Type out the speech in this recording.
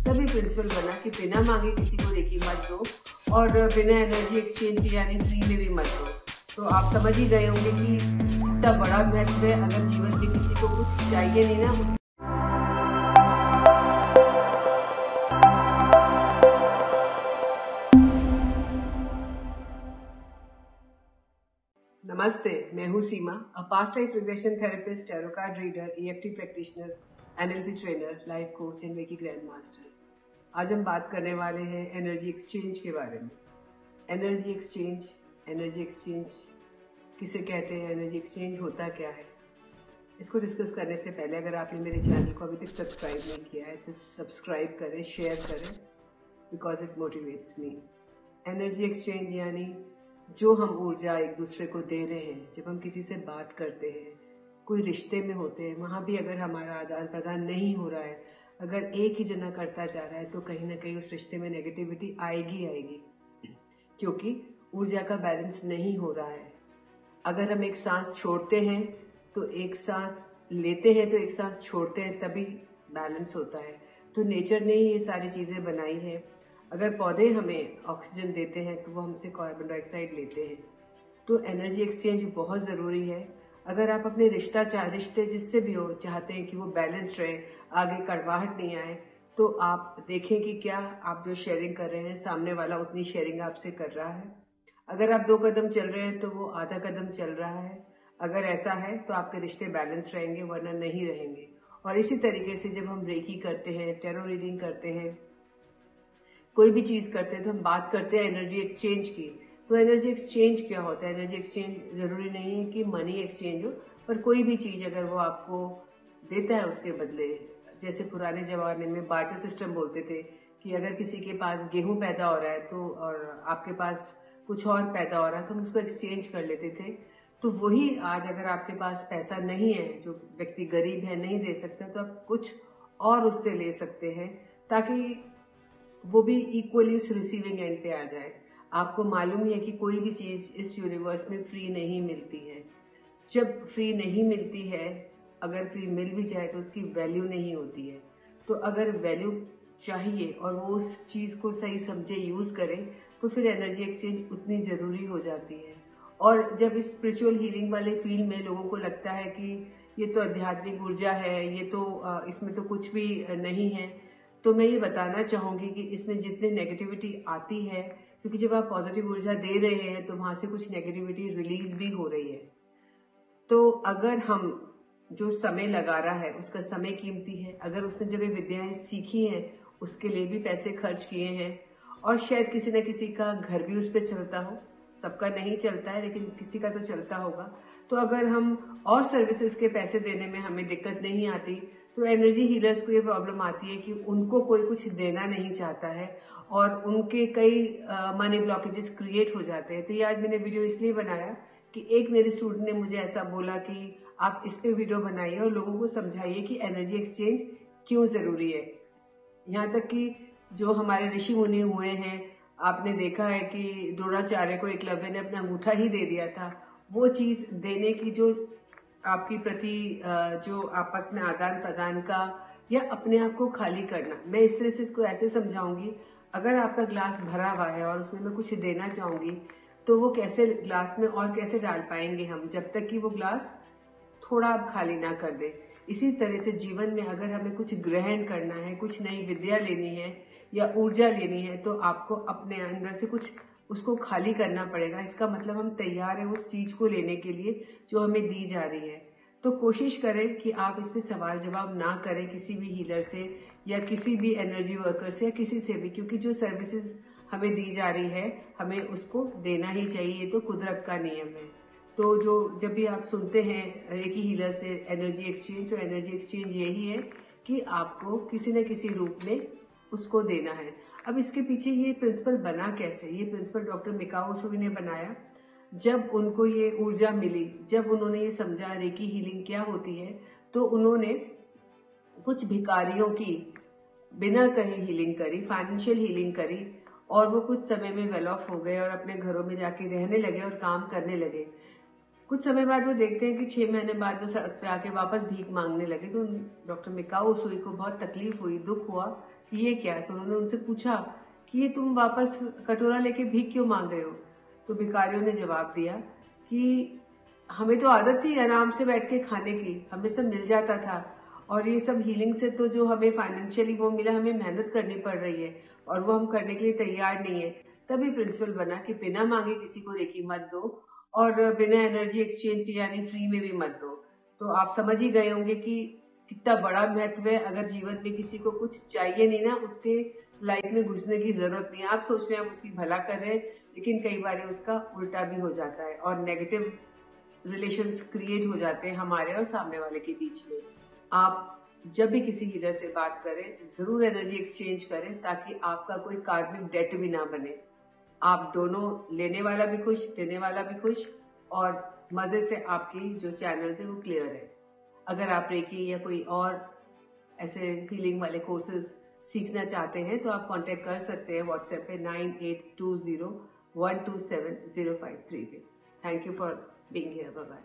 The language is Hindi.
तभी प्रिंसिपल बना कि बिना मांगे किसी को रेकी मत दो और बिना एनर्जी एक्सचेंज यानी फ्री में भी मत दो। तो आप समझ ही गए होंगे कि इतना बड़ा महत्व है। अगर जीवन में किसी को कुछ चाहिए नहीं ना, नमस्ते, मैं हूँ Seema, a past life regression therapist, tarot card reader, EFT practitioner, NLP trainer, life coach and reiki grand master. आज हम बात करने वाले हैं एनर्जी एक्सचेंज के बारे में। एनर्जी एक्सचेंज किसे कहते हैं, एनर्जी एक्सचेंज होता क्या है, इसको डिस्कस करने से पहले अगर आपने मेरे चैनल को अभी तक सब्सक्राइब नहीं किया है तो सब्सक्राइब करें, शेयर करें, because it motivates me. Energy exchange यानी जो हम ऊर्जा एक दूसरे को दे रहे हैं, जब हम किसी से बात करते हैं, कोई रिश्ते में होते हैं, वहाँ भी अगर हमारा आदान प्रदान नहीं हो रहा है, अगर एक ही जना करता जा रहा है तो कहीं ना कहीं उस रिश्ते में नेगेटिविटी आएगी, क्योंकि ऊर्जा का बैलेंस नहीं हो रहा है। अगर हम एक सांस छोड़ते हैं तो एक सांस लेते हैं, तो एक सांस छोड़ते हैं, तभी बैलेंस होता है। तो नेचर ने ही ये सारी चीज़ें बनाई है। अगर पौधे हमें ऑक्सीजन देते हैं तो वो हमसे कार्बन डाइऑक्साइड लेते हैं। तो एनर्जी एक्सचेंज बहुत ज़रूरी है। अगर आप अपने रिश्ते जिससे भी हो चाहते हैं कि वो बैलेंस्ड रहे, आगे कड़वाहट नहीं आए, तो आप देखें कि क्या आप जो शेयरिंग कर रहे हैं सामने वाला उतनी शेयरिंग आपसे कर रहा है। अगर आप 2 कदम चल रहे हैं तो वो आधा कदम चल रहा है। अगर ऐसा है तो आपके रिश्ते बैलेंस रहेंगे, वरना नहीं रहेंगे। और इसी तरीके से जब हम रेकी करते हैं, टैरो रीडिंग करते हैं, कोई भी चीज़ करते हैं, तो हम बात करते हैं एनर्जी एक्सचेंज की। तो एनर्जी एक्सचेंज क्या होता है? एनर्जी एक्सचेंज ज़रूरी नहीं है कि मनी एक्सचेंज हो, पर कोई भी चीज़ अगर वो आपको देता है उसके बदले, जैसे पुराने ज़माने में बार्टर सिस्टम बोलते थे कि अगर किसी के पास गेहूं पैदा हो रहा है तो और आपके पास कुछ और पैदा हो रहा है तो हम उसको एक्सचेंज कर लेते थे। तो वही आज अगर आपके पास पैसा नहीं है, जो व्यक्ति गरीब है, नहीं दे सकता, तो आप कुछ और उससे ले सकते हैं ताकि वो भी इक्वली उस रिसीविंग एंड पे आ जाए। आपको मालूम ही है कि कोई भी चीज़ इस यूनिवर्स में फ्री नहीं मिलती है। जब फ्री नहीं मिलती है, अगर फ्री मिल भी जाए तो उसकी वैल्यू नहीं होती है। तो अगर वैल्यू चाहिए और वो उस चीज़ को सही समझे, यूज़ करे, तो फिर एनर्जी एक्सचेंज उतनी ज़रूरी हो जाती है। और जब इस स्पिरिचुअल हीलिंग वाले फील्ड में लोगों को लगता है कि ये तो आध्यात्मिक ऊर्जा है, ये तो इसमें तो कुछ भी नहीं है, तो मैं ये बताना चाहूँगी कि इसमें जितनी नेगेटिविटी आती है, क्योंकि जब आप पॉजिटिव ऊर्जा दे रहे हैं तो वहाँ से कुछ नेगेटिविटी रिलीज भी हो रही है। तो अगर हम जो समय लगा रहा है उसका समय कीमती है। अगर उसने जब ये विद्याएं सीखी हैं उसके लिए भी पैसे खर्च किए हैं, और शायद किसी न किसी का घर भी उस पर चलता हो, सबका नहीं चलता है लेकिन किसी का तो चलता होगा। तो अगर हम और सर्विसेज के पैसे देने में हमें दिक्कत नहीं आती, तो एनर्जी हीलर्स को ये प्रॉब्लम आती है कि उनको कोई कुछ देना नहीं चाहता है और उनके कई मनी ब्लॉकेजेस क्रिएट हो जाते हैं। तो ये आज मैंने वीडियो इसलिए बनाया कि एक मेरे स्टूडेंट ने मुझे ऐसा बोला कि आप इस पे वीडियो बनाइए और लोगों को समझाइए कि एनर्जी एक्सचेंज क्यों ज़रूरी है। यहाँ तक कि जो हमारे ऋषि मुनि हुए हैं, आपने देखा है कि द्रोणाचार्य को एकलव्य ने अपना अंगूठा ही दे दिया था। वो चीज़ देने की जो आपकी प्रति जो आपस में आदान प्रदान का, या अपने आप को खाली करना, मैं इस तरह से इसको ऐसे समझाऊंगी। अगर आपका ग्लास भरा हुआ है और उसमें मैं कुछ देना चाहूँगी, तो वो कैसे ग्लास में और कैसे डाल पाएंगे हम, जब तक कि वो ग्लास थोड़ा आप खाली ना कर दे। इसी तरह से जीवन में अगर हमें कुछ ग्रहण करना है, कुछ नई विद्या लेनी है या ऊर्जा लेनी है, तो आपको अपने अंदर से कुछ उसको खाली करना पड़ेगा। इसका मतलब हम तैयार हैं उस चीज को लेने के लिए जो हमें दी जा रही है। तो कोशिश करें कि आप इस पे सवाल जवाब ना करें किसी भी हीलर से या किसी भी एनर्जी वर्कर से या किसी से भी, क्योंकि जो सर्विसेज हमें दी जा रही है हमें उसको देना ही चाहिए, ये तो कुदरत का नियम है। तो जब भी आप सुनते हैं रेकी हीलर से एनर्जी एक्सचेंज, तो एनर्जी एक्सचेंज यही है कि आपको किसी न किसी रूप में उसको देना है। अब इसके पीछे ये प्रिंसिपल बना कैसे? ये प्रिंसिपल डॉक्टर मिकाओ उसुई ने बनाया। जब उनको ये ऊर्जा मिली, जब उन्होंने ये समझा रेकी हीलिंग क्या होती है, तो उन्होंने कुछ भिखारियों की बिना कहे हीलिंग करी, फाइनेंशियल हीलिंग करी, और वो कुछ समय में वेल ऑफ हो गए और अपने घरों में जाके रहने लगे और काम करने लगे। कुछ समय बाद वो देखते हैं कि 6 महीने बाद वो सड़क पे आके वापस भीख मांगने लगे। तो डॉक्टर मिकाओ उसुई को बहुत तकलीफ हुई, दुख हुआ कि ये क्या। तो उन्होंने उनसे पूछा कि ये तुम वापस कटोरा लेके भीख क्यों मांग रहे हो। तो भिखारियों ने जवाब दिया कि हमें तो आदत थी आराम से बैठ के खाने की, हमें सब मिल जाता था, और ये सब हीलिंग से तो जो हमें फाइनेंशियली वो मिला, हमें मेहनत करनी पड़ रही है और वो हम करने के लिए तैयार नहीं है। तभी प्रिंसिपल बना कि बिना मांगे किसी को रेकी मत दो और बिना एनर्जी एक्सचेंज के यानी फ्री में भी मत दो। तो आप समझ ही गए होंगे कि कितना बड़ा महत्व है। अगर जीवन में किसी को कुछ चाहिए नहीं ना, उसके लाइफ में घुसने की जरूरत नहीं है। आप सोच रहे हैं आप उसकी भला कर रहे हैं, लेकिन कई बार उसका उल्टा भी हो जाता है और नेगेटिव रिलेशंस क्रिएट हो जाते हैं हमारे और सामने वाले के बीच में। आप जब भी किसी लीडर से बात करें, जरूर एनर्जी एक्सचेंज करें ताकि आपका कोई कार्मिक डेट भी ना बने। आप दोनों, लेने वाला भी खुश, देने वाला भी खुश, और मजे से आपकी जो चैनल्स है वो क्लियर है। अगर आप रेकी या कोई और ऐसे हीलिंग वाले कोर्सेज सीखना चाहते हैं तो आप कांटेक्ट कर सकते हैं व्हाट्सएप पे 9820127053 पे। Thank you for being here. Bye bye.